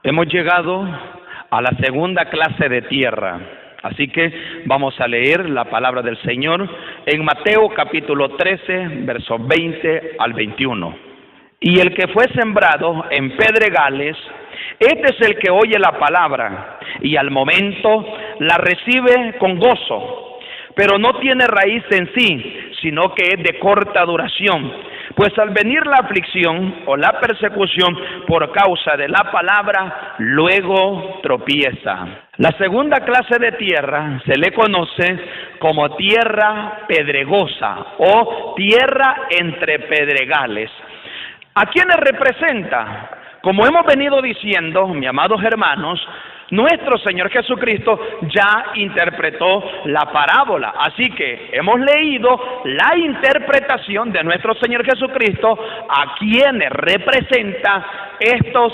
Hemos llegado a la segunda clase de tierra, así que vamos a leer la palabra del Señor en Mateo capítulo 13, versos 20 al 21. Y el que fue sembrado en pedregales, este es el que oye la palabra y al momento la recibe con gozo, pero no tiene raíz en sí, sino que es de corta duración. Pues al venir la aflicción o la persecución por causa de la palabra, luego tropieza. La segunda clase de tierra se le conoce como tierra pedregosa o tierra entre pedregales. ¿A quiénes representa? Como hemos venido diciendo, mis amados hermanos, nuestro Señor Jesucristo ya interpretó la parábola, así que hemos leído la interpretación de nuestro Señor Jesucristo a quienes representa estos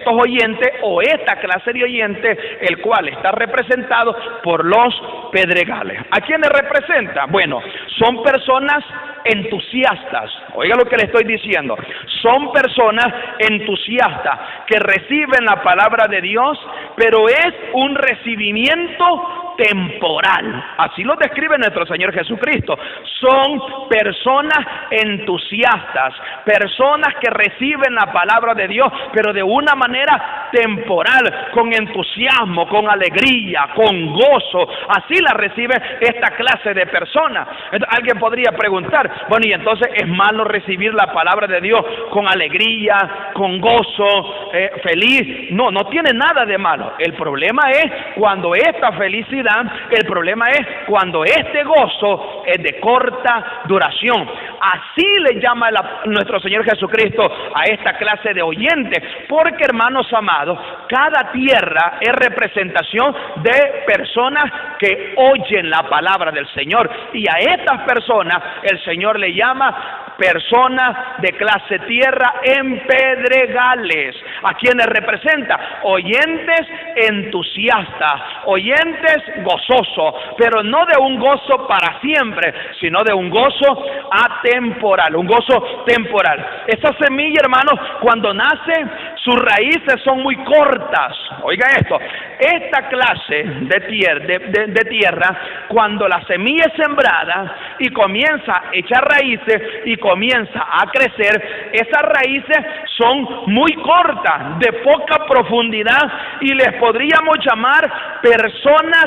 oyentes o esta clase de oyentes, el cual está representado por los pedregales. ¿A quiénes representa? Bueno, son personas entusiastas. Oiga lo que le estoy diciendo. Son personas entusiastas que reciben la palabra de Dios, pero es un recibimiento temporal. Así lo describe nuestro Señor Jesucristo. Son personas entusiastas, personas que reciben la palabra de Dios, pero de una manera temporal, con entusiasmo, con alegría, con gozo. Así la recibe esta clase de personas. Alguien podría preguntar, bueno, y entonces es malo recibir la palabra de Dios con alegría, con gozo, feliz. No, no tiene nada de malo. El problema es cuando esta felicidad, el problema es cuando este gozo es de corta duración. Así le llama nuestro Señor Jesucristo a esta clase de oyentes, porque, hermanos amados, cada tierra es representación de personas que oyen la palabra del Señor, y a estas personas el Señor le llama personas de clase tierra en pedregales. ¿A quienes representa? Oyentes entusiastas, oyentes gozosos, pero no de un gozo para siempre, sino de un gozo atemporal, un gozo temporal. Esta semilla, hermanos, cuando nace, sus raíces son muy cortas. Oiga esto, esta clase de tierra, cuando la semilla es sembrada y comienza a echar raíces y comienza a crecer, esas raíces son muy cortas, de poca profundidad, y les podríamos llamar personas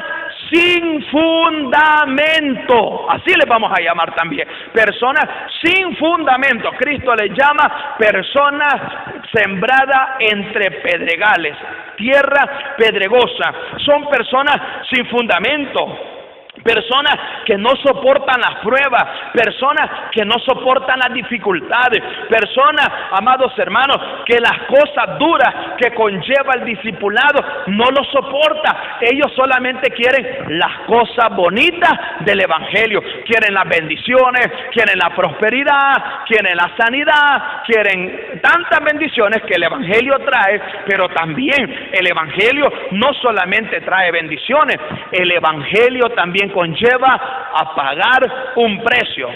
sin fundamento. Así les vamos a llamar también, personas sin fundamento. Cristo les llama personas sembradas entre pedregales, tierra pedregosa. Son personas sin fundamento, personas que no soportan las pruebas, personas que no soportan las dificultades, personas, amados hermanos, que las cosas duras que conlleva el discipulado no lo soporta. Ellos solamente quieren las cosas bonitas del Evangelio, quieren las bendiciones, quieren la prosperidad, quieren la sanidad, quieren tantas bendiciones que el Evangelio trae, pero también el Evangelio no solamente trae bendiciones, el Evangelio también conlleva a pagar un precio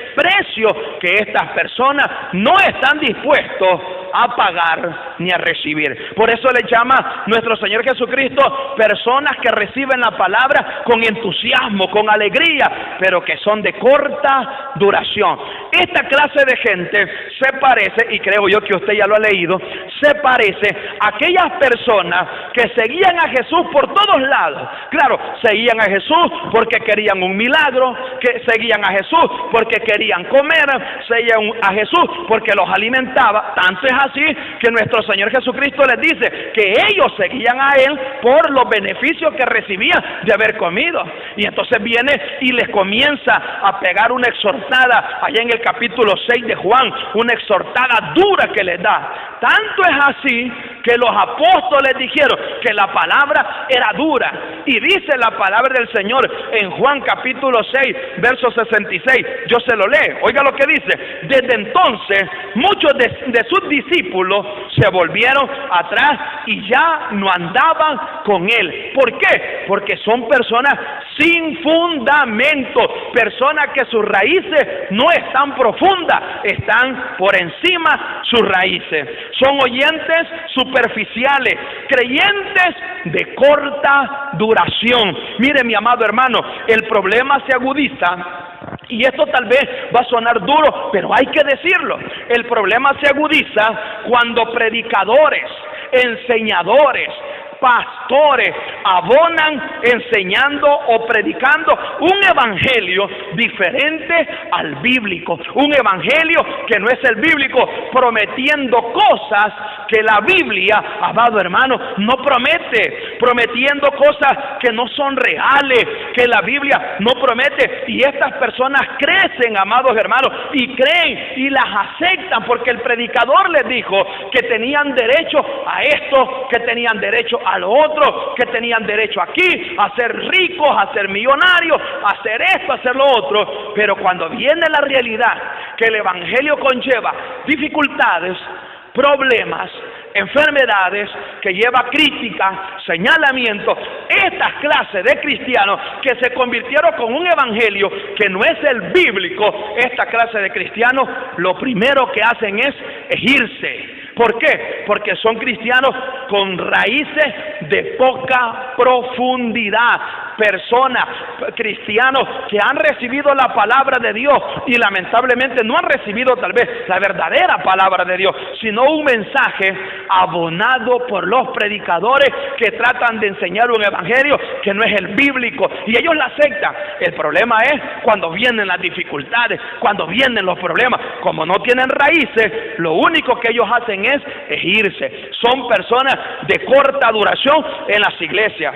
que estas personas no están dispuestos a pagar ni a recibir. Por eso le llama nuestro Señor Jesucristo personas que reciben la palabra con entusiasmo, con alegría, pero que son de corta duración. Esta clase de gente se parece, y creo yo que usted ya lo ha leído, se parece a aquellas personas que seguían a Jesús por todos lados. Claro, seguían a Jesús porque querían un milagro, que seguían a Jesús porque querían comer, seguían a Jesús porque los alimentaba. Tanto es así que nuestro Señor Jesucristo les dice que ellos seguían a Él por los beneficios que recibían de haber comido. Y entonces viene y les comienza a pegar una exhortada allá en el capítulo 6 de Juan, una exhortada dura que les da. Tanto es así que los apóstoles dijeron que la palabra era dura. Y dice la palabra del Señor en Juan capítulo 6, verso 66. Yo se lo leo. Oiga lo que dice. Desde entonces muchos de sus discípulos se volvieron atrás y ya no andaban con él. ¿Por qué? Porque son personas sin fundamento, personas que sus raíces no están profundas, están por encima sus raíces. Son oyentes superficiales, creyentes de corta duración. Mire, mi amado hermano, el problema se agudiza. Y esto tal vez va a sonar duro, pero hay que decirlo. El problema se agudiza cuando predicadores, enseñadores, pastores abonan enseñando o predicando un evangelio diferente al bíblico, un evangelio que no es el bíblico, prometiendo cosas que la Biblia, amado hermano, no promete, prometiendo cosas que no son reales, que la Biblia no promete, y estas personas crecen, amados hermanos, y creen y las aceptan porque el predicador les dijo que tenían derecho a esto, que tenían derecho a lo otro, que tenían derecho aquí a ser ricos, a ser millonarios, a hacer esto, a hacer lo otro. Pero cuando viene la realidad que el evangelio conlleva dificultades, problemas, enfermedades, que lleva crítica, señalamiento, estas clases de cristianos que se convirtieron con un evangelio que no es el bíblico, esta clase de cristianos lo primero que hacen es irse. ¿Por qué? Porque son cristianos con raíces de poca profundidad, personas, cristianos que han recibido la palabra de Dios y lamentablemente no han recibido tal vez la verdadera palabra de Dios, sino un mensaje abonado por los predicadores que tratan de enseñar un evangelio que no es el bíblico, y ellos la aceptan. El problema es cuando vienen las dificultades, cuando vienen los problemas. Como no tienen raíces, lo único que ellos hacen es irse. Son personas de corta duración en las iglesias.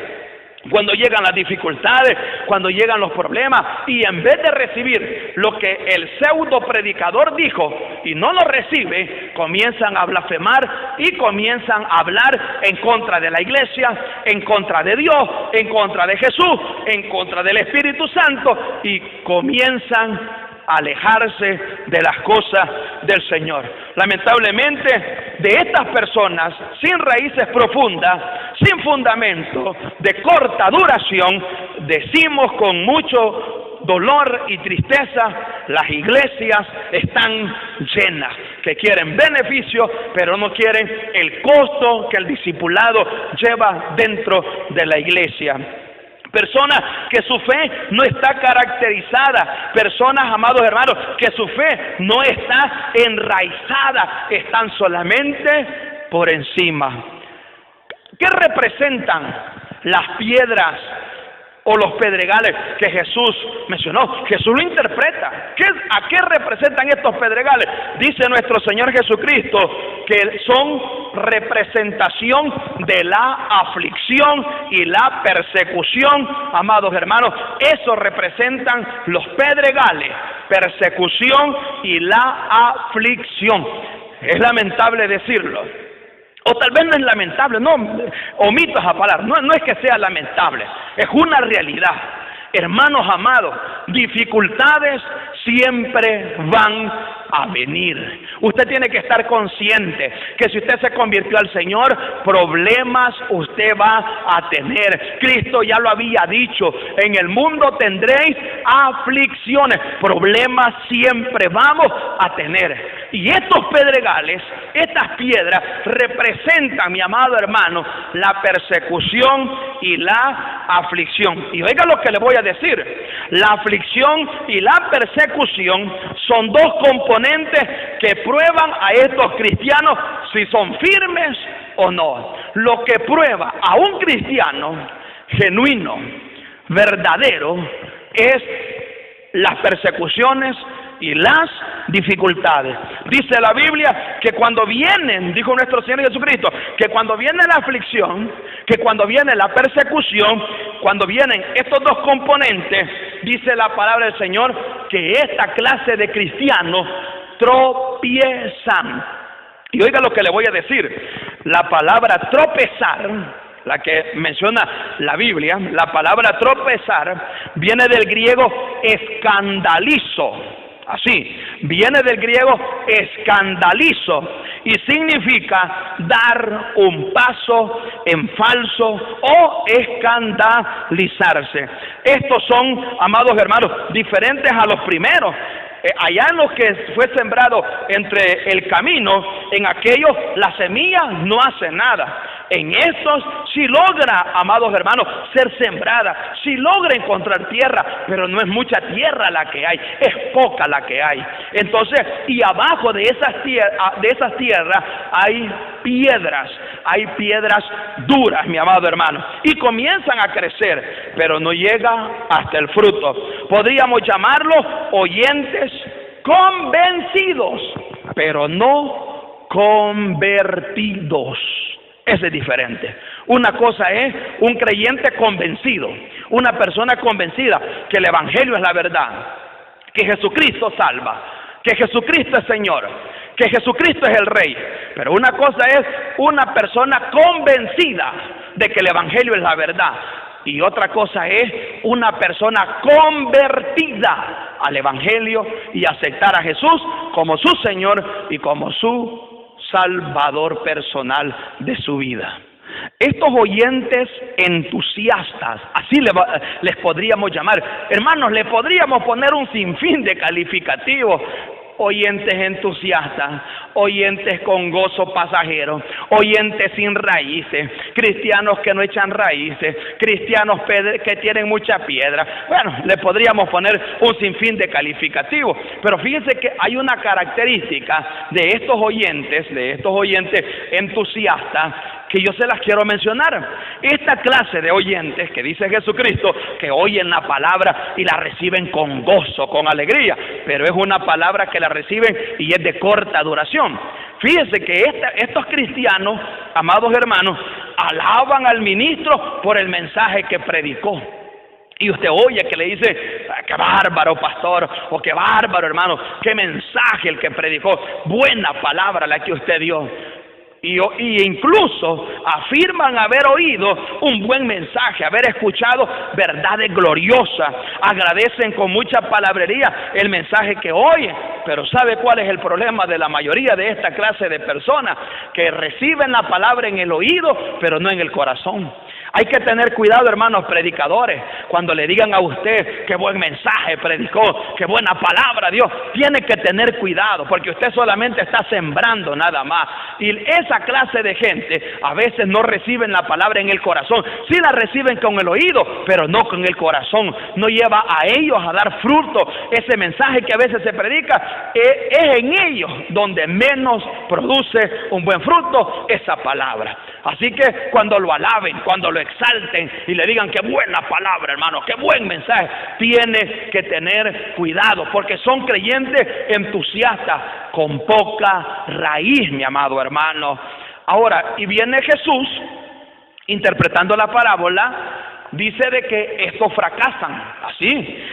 Cuando llegan las dificultades, cuando llegan los problemas, y en vez de recibir lo que el pseudo predicador dijo y no lo recibe, comienzan a blasfemar y comienzan a hablar en contra de la iglesia, en contra de Dios, en contra de Jesús, en contra del Espíritu Santo, y comienzan a alejarse de las cosas del Señor. Lamentablemente, de estas personas sin raíces profundas, sin fundamento, de corta duración, decimos con mucho dolor y tristeza, las iglesias están llenas, que quieren beneficio, pero no quieren el costo que el discipulado lleva dentro de la iglesia. Personas que su fe no está caracterizada, personas, amados hermanos, que su fe no está enraizada, están solamente por encima. ¿Qué representan las piedras o los pedregales que Jesús mencionó? Jesús lo interpreta. ¿A qué representan estos pedregales? Dice nuestro Señor Jesucristo que son representación de la aflicción y la persecución, amados hermanos. Eso representan los pedregales, persecución y la aflicción. Es lamentable decirlo, o tal vez no es lamentable, no, omito esa palabra, no es que sea lamentable, es una realidad. Hermanos amados, dificultades siempre van a venir. Usted tiene que estar consciente que si usted se convirtió al Señor, problemas usted va a tener. Cristo ya lo había dicho, en el mundo tendréis aflicciones, problemas siempre vamos a tener. Y estos pedregales, estas piedras, representan, mi amado hermano, la persecución y la aflicción. Y oiga lo que le voy a decir, la aflicción y la persecución son dos componentes que prueban a estos cristianos si son firmes o no. Lo que prueba a un cristiano genuino, verdadero, es las persecuciones y las dificultades. Dice la Biblia que cuando vienen, dijo nuestro Señor Jesucristo, que cuando viene la aflicción, que cuando viene la persecución, cuando vienen estos dos componentes, dice la palabra del Señor que esta clase de cristianos tropiezan. Y oiga lo que le voy a decir, la palabra tropezar, la que menciona la Biblia, la palabra tropezar viene del griego escandalizo. Así, viene del griego escandalizo y significa dar un paso en falso o escandalizarse. Estos son, amados hermanos, diferentes a los primeros. Allá en los que fue sembrado entre el camino, en aquellos la semilla no hace nada. En estos sí logra, amados hermanos, ser sembrada, sí logra encontrar tierra, pero no es mucha tierra la que hay, es poca la que hay. Entonces, y abajo de esas tierras hay piedras duras, mi amado hermano, y comienzan a crecer, pero no llega hasta el fruto. Podríamos llamarlos oyentes convencidos, pero no convertidos. Ese es diferente. Una cosa es un creyente convencido, una persona convencida que el Evangelio es la verdad, que Jesucristo salva, que Jesucristo es Señor, que Jesucristo es el Rey. Pero una cosa es una persona convencida de que el Evangelio es la verdad, y otra cosa es una persona convertida al Evangelio y aceptar a Jesús como su Señor y como su Salvador personal de su vida. Estos oyentes entusiastas, así les podríamos llamar. Hermanos, le podríamos poner un sinfín de calificativos. Oyentes entusiastas, oyentes con gozo pasajero, oyentes sin raíces, cristianos que no echan raíces, cristianos que tienen mucha piedra. Bueno, le podríamos poner un sinfín de calificativos, pero fíjense que hay una característica de estos oyentes entusiastas, que yo se las quiero mencionar. Esta clase de oyentes que dice Jesucristo, que oyen la palabra y la reciben con gozo, con alegría, pero es una palabra que la reciben y es de corta duración. Fíjense que estos cristianos, amados hermanos, alaban al ministro por el mensaje que predicó. Y usted oye que le dice, qué bárbaro pastor, o qué bárbaro hermano, qué mensaje el que predicó, buena palabra la que usted dio. Y incluso afirman haber oído un buen mensaje, haber escuchado verdades gloriosas, agradecen con mucha palabrería el mensaje que oyen. Pero ¿sabe cuál es el problema de la mayoría de esta clase de personas? Que reciben la palabra en el oído, pero no en el corazón. Hay que tener cuidado, hermanos predicadores, cuando le digan a usted qué buen mensaje predicó, qué buena palabra Dios. Tiene que tener cuidado, porque usted solamente está sembrando nada más. Y esa clase de gente a veces no reciben la palabra en el corazón. Sí la reciben con el oído, pero no con el corazón. No lleva a ellos a dar fruto. Ese mensaje que a veces se predica es en ellos donde menos produce un buen fruto esa palabra. Así que cuando lo alaben, cuando lo exalten y le digan qué buena palabra, hermano, qué buen mensaje, tiene que tener cuidado, porque son creyentes entusiastas con poca raíz, mi amado hermano. Ahora, y viene Jesús interpretando la parábola, dice de que estos fracasan.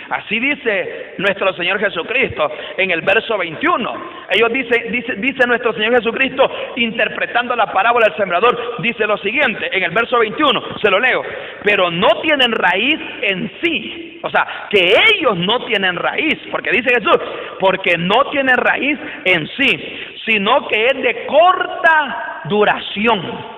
Así dice nuestro Señor Jesucristo en el verso 21. Ellos dice nuestro Señor Jesucristo interpretando la parábola del sembrador, dice lo siguiente en el verso 21, se lo leo: pero no tienen raíz en sí. O sea, que ellos no tienen raíz, porque dice Jesús, porque no tienen raíz en sí, sino que es de corta duración.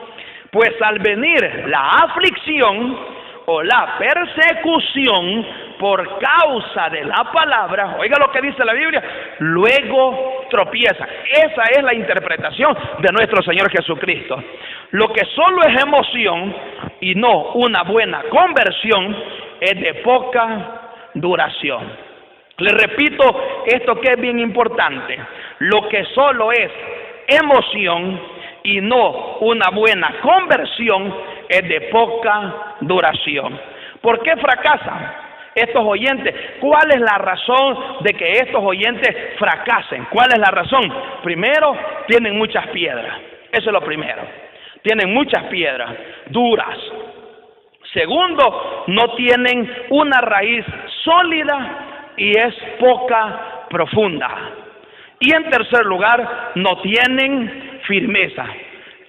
Pues al venir la aflicción o la persecución por causa de la palabra, oiga lo que dice la Biblia, luego tropieza. Esa es la interpretación de nuestro Señor Jesucristo. Lo que solo es emoción y no una buena conversión es de poca duración. Le repito esto que es bien importante: lo que solo es emoción y no una buena conversión es de poca duración. ¿Por qué fracasan estos oyentes? ¿Cuál es la razón de que estos oyentes fracasen? ¿Cuál es la razón? Primero, tienen muchas piedras. Eso es lo primero. Tienen muchas piedras duras. Segundo, no tienen una raíz sólida y es poca profunda. Y en tercer lugar, no tienen firmeza.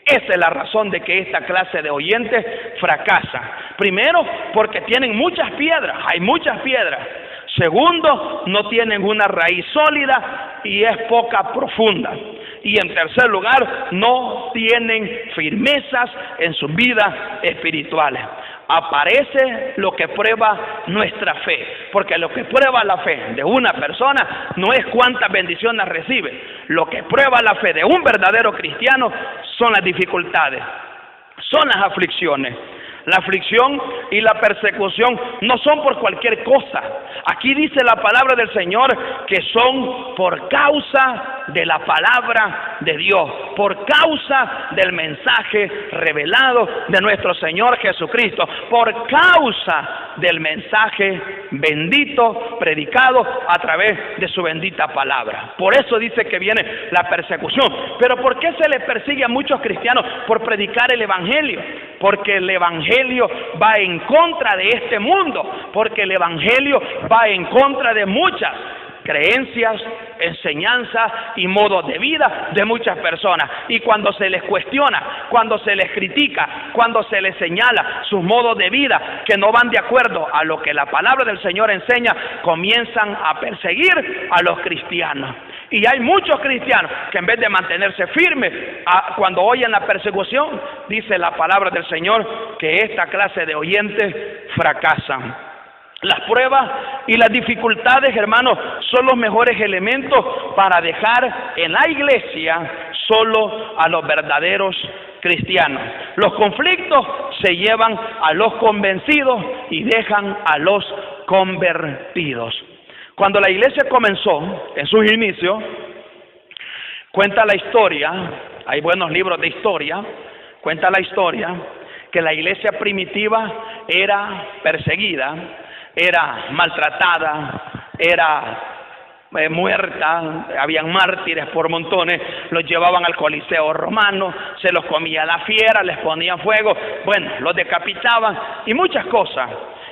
Esa es la razón de que esta clase de oyentes fracasa. Primero, porque tienen muchas piedras, hay muchas piedras. Segundo, no tienen una raíz sólida y es poca profunda. Y en tercer lugar, no tienen firmezas en sus vidas espirituales. Aparece lo que prueba nuestra fe, porque lo que prueba la fe de una persona no es cuántas bendiciones recibe. Lo que prueba la fe de un verdadero cristiano son las dificultades, son las aflicciones. La aflicción y la persecución no son por cualquier cosa. Aquí dice la palabra del Señor que son por causa de la palabra de Dios, por causa del mensaje revelado de nuestro Señor Jesucristo, por causa del mensaje bendito predicado a través de su bendita palabra. Por eso dice que viene la persecución. Pero ¿por qué se le persigue a muchos cristianos por predicar el evangelio? Porque el evangelio va en contra de este mundo, porque el evangelio va en contra de muchas creencias, enseñanzas y modos de vida de muchas personas. Y cuando se les cuestiona, cuando se les critica, cuando se les señala sus modos de vida que no van de acuerdo a lo que la palabra del Señor enseña, comienzan a perseguir a los cristianos. Y hay muchos cristianos que en vez de mantenerse firmes cuando oyen la persecución, dice la palabra del Señor que esta clase de oyentes fracasan. Las pruebas y las dificultades, hermanos, son los mejores elementos para dejar en la iglesia solo a los verdaderos cristianos. Los conflictos se llevan a los convencidos y dejan a los convertidos. Cuando la iglesia comenzó, en sus inicios, cuenta la historia, hay buenos libros de historia, cuenta la historia que la iglesia primitiva era perseguida, era maltratada, era muerta, habían mártires por montones, los llevaban al Coliseo romano, se los comía la fiera, les ponían fuego, bueno, los decapitaban y muchas cosas.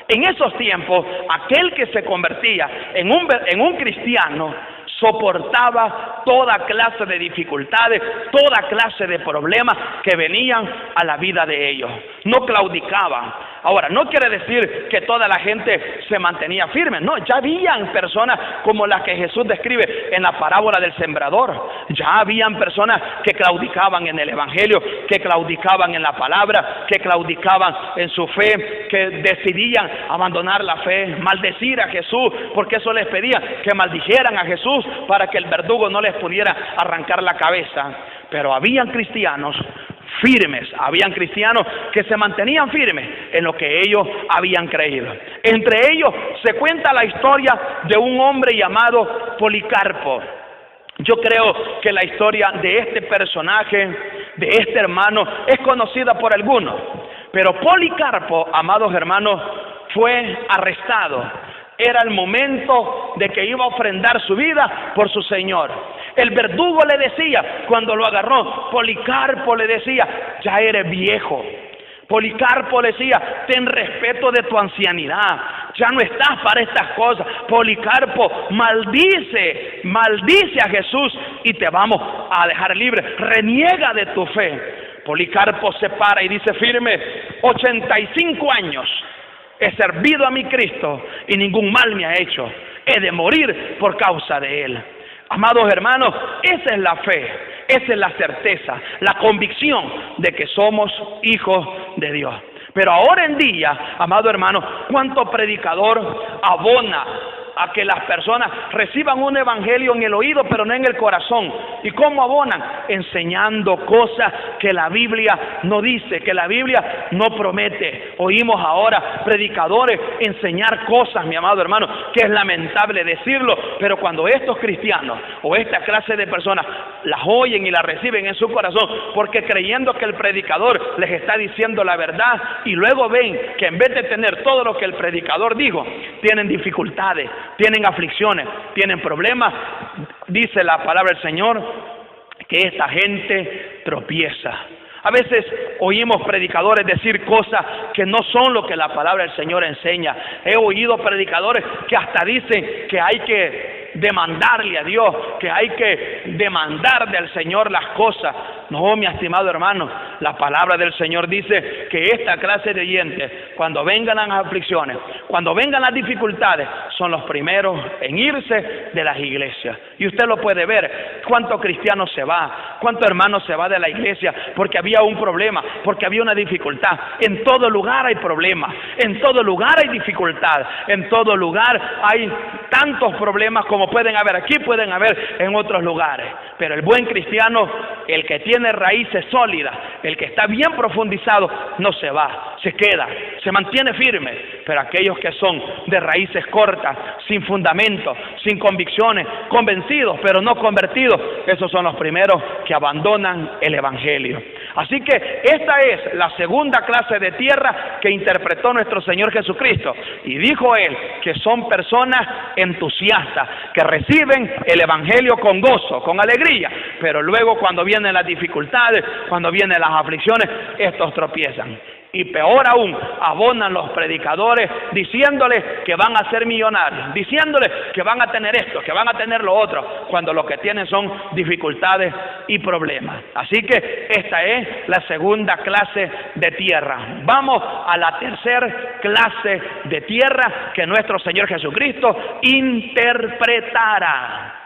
En esos tiempos, aquel que se convertía en un cristiano soportaba toda clase de dificultades, toda clase de problemas que venían a la vida de ellos. No claudicaban. Ahora, no quiere decir que toda la gente se mantenía firme. No, ya habían personas como las que Jesús describe en la parábola del sembrador. Ya habían personas que claudicaban en el evangelio, que claudicaban en la palabra, que claudicaban en su fe, que decidían abandonar la fe, maldecir a Jesús, porque eso les pedía, que maldijeran a Jesús para que el verdugo no les pudiera arrancar la cabeza. Pero habían cristianos firmes, habían cristianos que se mantenían firmes en lo que ellos habían creído. Entre ellos se cuenta la historia de un hombre llamado Policarpo. Yo creo que la historia de este personaje, de este hermano, es conocida por algunos. Pero Policarpo, amados hermanos, fue arrestado. Era el momento de que iba a ofrendar su vida por su Señor. El verdugo le decía, cuando lo agarró, Policarpo le decía, ya eres viejo. Policarpo le decía, ten respeto de tu ancianidad, ya no estás para estas cosas. Policarpo, maldice a Jesús y te vamos a dejar libre. Reniega de tu fe. Policarpo se para y dice firme, 85 años he servido a mi Cristo y ningún mal me ha hecho. He de morir por causa de Él. Amados hermanos, esa es la fe, esa es la certeza, la convicción de que somos hijos de Dios. Pero ahora en día, amado hermano, ¿cuánto predicador abona a que las personas reciban un evangelio en el oído, pero no en el corazón? ¿Y cómo abonan? Enseñando cosas que la Biblia no dice, que la Biblia no promete. Oímos ahora predicadores enseñar cosas, mi amado hermano, que es lamentable decirlo, pero cuando estos cristianos o esta clase de personas las oyen y las reciben en su corazón, porque creyendo que el predicador les está diciendo la verdad, y luego ven que en vez de tener todo lo que el predicador dijo, tienen dificultades, tienen aflicciones, tienen problemas, dice la palabra del Señor que esta gente tropieza. A veces oímos predicadores decir cosas que no son lo que la palabra del Señor enseña. He oído predicadores que hasta dicen que hay que demandarle a Dios, que hay que demandar del Señor las cosas. No, mi estimado hermano, la palabra del Señor dice que esta clase de oyentes, cuando vengan las aflicciones, cuando vengan las dificultades, son los primeros en irse de las iglesias. Y usted lo puede ver, cuánto cristiano se va, cuánto hermano se va de la iglesia porque había un problema, porque había una dificultad. En todo lugar hay problemas, en todo lugar hay dificultad, en todo lugar hay tantos problemas como pueden haber aquí, pueden haber en otros lugares. Pero el buen cristiano, el que tiene raíces sólidas, el que está bien profundizado, no se va, se queda, se mantiene firme. Pero aquellos que son de raíces cortas, sin fundamento, sin convicciones, convencidos pero no convertidos, esos son los primeros que abandonan el evangelio. Así que esta es la segunda clase de tierra que interpretó nuestro Señor Jesucristo. Y dijo Él que son personas entusiastas, que reciben el evangelio con gozo, con alegría, pero luego cuando vienen las dificultades, cuando vienen las aflicciones, estos tropiezan. Y peor aún, abonan los predicadores diciéndoles que van a ser millonarios, diciéndoles que van a tener esto, que van a tener lo otro, cuando lo que tienen son dificultades y problemas. Así que esta es la segunda clase de tierra. Vamos a la tercera clase de tierra que nuestro Señor Jesucristo interpretará.